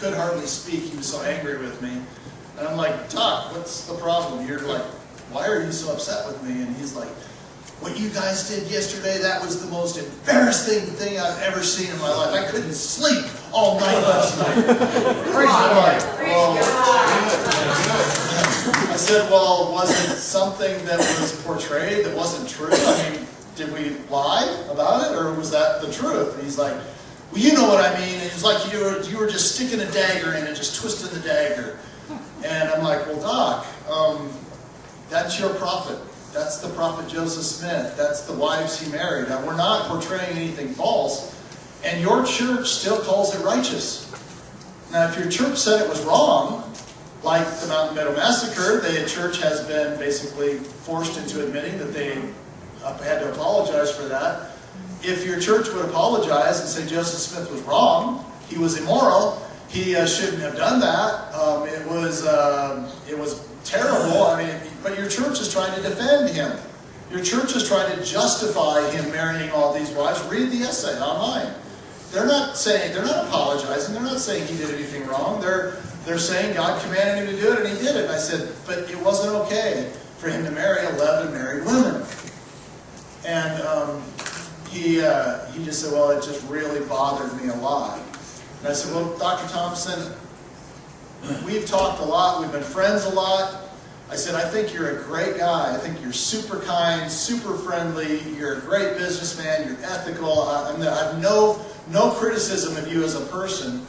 could hardly speak. He was so angry with me. And I'm like, Doc, what's the problem? You're like, why are you so upset with me? And he's like, what you guys did yesterday, that was the most embarrassing thing I've ever seen in my life. I couldn't sleep all night last night. Praise God. I said, well, was it something that was portrayed that wasn't true? I mean, did we lie about it, or was that the truth? And he's like, well, you know what I mean. And it's like you were just sticking a dagger in and just twisting the dagger. And I'm like, well, Doc, that's your prophet. That's the prophet Joseph Smith. That's the wives he married. Now, we're not portraying anything false, and your church still calls it righteous. Now, if your church said it was wrong, like the Mountain Meadow Massacre, the church has been basically forced into admitting that they had to apologize for that. If your church would apologize and say Joseph Smith was wrong, he was immoral, he shouldn't have done that, it was terrible, I mean, but your church is trying to defend him. Your church is trying to justify him marrying all these wives. Read the essay online. They're not apologizing, they're not saying he did anything wrong. They're saying God commanded him to do it, and he did it. And I said, but it wasn't okay for him to marry 11 married women. And he just said, well, it just really bothered me a lot. And I said, well, Dr. Thompson, we've talked a lot, we've been friends a lot. I said, I think you're a great guy. I think you're super kind, super friendly. You're a great businessman. You're ethical. I have no criticism of you as a person.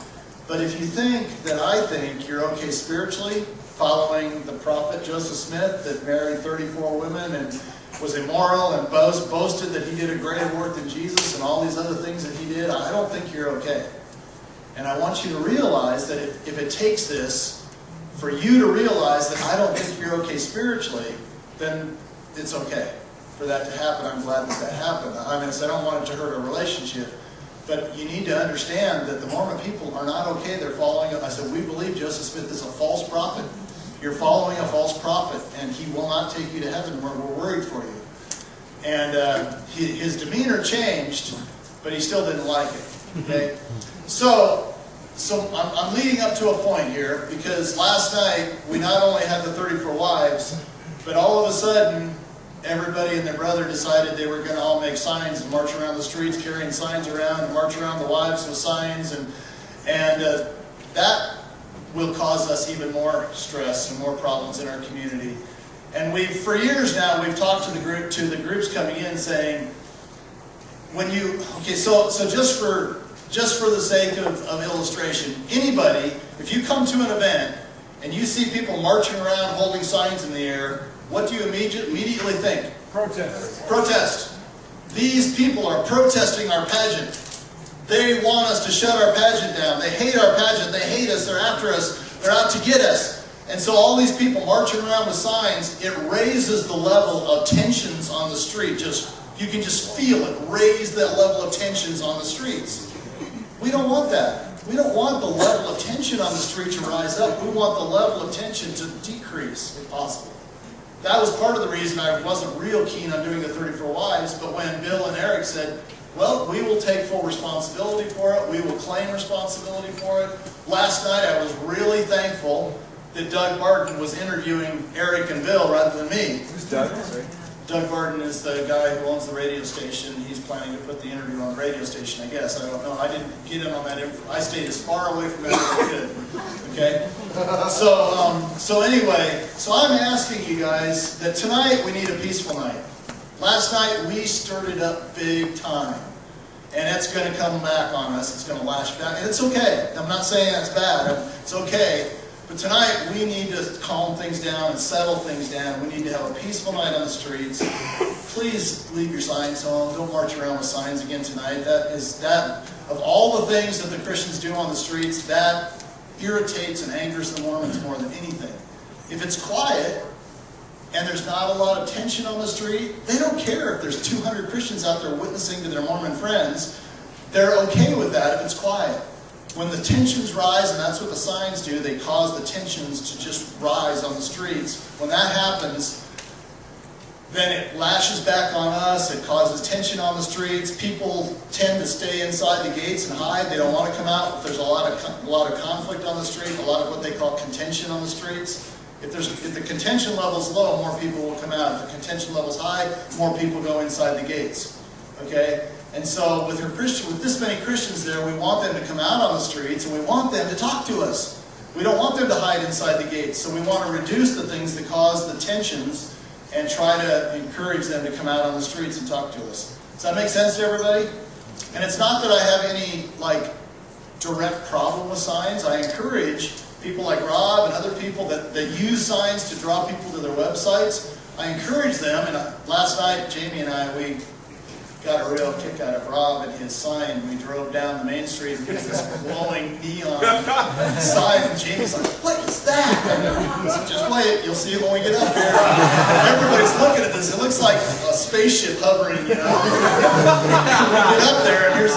But if you think that I think you're okay spiritually, following the prophet Joseph Smith that married 34 women and was immoral and boasted that he did a greater work than Jesus and all these other things that he did, I don't think you're okay. And I want you to realize that if it takes this for you to realize that I don't think you're okay spiritually, then it's okay for that to happen. I'm glad that happened. I mean, I don't want it to hurt our relationship. But you need to understand that the Mormon people are not okay. They're following it. I said, we believe Joseph Smith is a false prophet. You're following a false prophet, and he will not take you to heaven. We're worried for you. And his demeanor changed, but he still didn't like it. Okay? So I'm leading up to a point here, because last night we not only had the 34 wives, but all of a sudden everybody and their brother decided they were going to all make signs and march around the streets carrying signs around and march around the wives with signs, and that will cause us even more stress and more problems in our community. And for years now, we've talked to the groups coming in saying, so just for the sake of illustration, anybody, if you come to an event and you see people marching around holding signs in the air, what do you immediately think? Protest. These people are protesting our pageant. They want us to shut our pageant down. They hate our pageant. They hate us. They're after us. They're out to get us. And so all these people marching around with signs, it raises the level of tensions on the street. You can just feel it raise that level of tensions on the streets. We don't want that. We don't want the level of tension on the street to rise up. We want the level of tension to decrease, if possible. That was part of the reason I wasn't real keen on doing the 34 wives, but when Bill and Eric said, well, we will take full responsibility for it, we will claim responsibility for it. Last night I was really thankful that Doug Barton was interviewing Eric and Bill rather than me. Who's Doug? Doug Barton is the guy who owns the radio station. He's planning to put the interview on the radio station, I guess. I don't know. I didn't get in on that. I stayed as far away from it as I could. Okay? So anyway, I'm asking you guys that tonight we need a peaceful night. Last night we stirred it up big time. And it's going to come back on us. It's going to lash back. And it's okay. I'm not saying that's bad. It's okay. But tonight, we need to calm things down and settle things down. We need to have a peaceful night on the streets. Please leave your signs home. Don't march around with signs again tonight. Of all the things that the Christians do on the streets, that irritates and angers the Mormons more than anything. If it's quiet and there's not a lot of tension on the street, they don't care if there's 200 Christians out there witnessing to their Mormon friends. They're okay with that if it's quiet. When the tensions rise, and that's what the signs do, they cause the tensions to just rise on the streets. When that happens, then it lashes back on us. It causes tension on the streets. People tend to stay inside the gates and hide. They don't want to come out. There's a lot of conflict on the street, a lot of what they call contention on the streets. If the contention level's low, more people will come out. If the contention level's high, more people go inside the gates. Okay? And so with this many Christians there, we want them to come out on the streets, and we want them to talk to us. We don't want them to hide inside the gates. So we want to reduce the things that cause the tensions and try to encourage them to come out on the streets and talk to us. Does that make sense to everybody? And it's not that I have any direct problem with signs. I encourage people like Rob and other people that use signs to draw people to their websites. I encourage them, and last night Jamie and I, we got a real kick out of Rob and his sign. We drove down the main street and there's this glowing neon sign, and Jamie's like, "What is that?" So just wait, you'll see it when we get up there. Everybody's looking at this. It looks like a spaceship hovering, you know. We get up there and here's this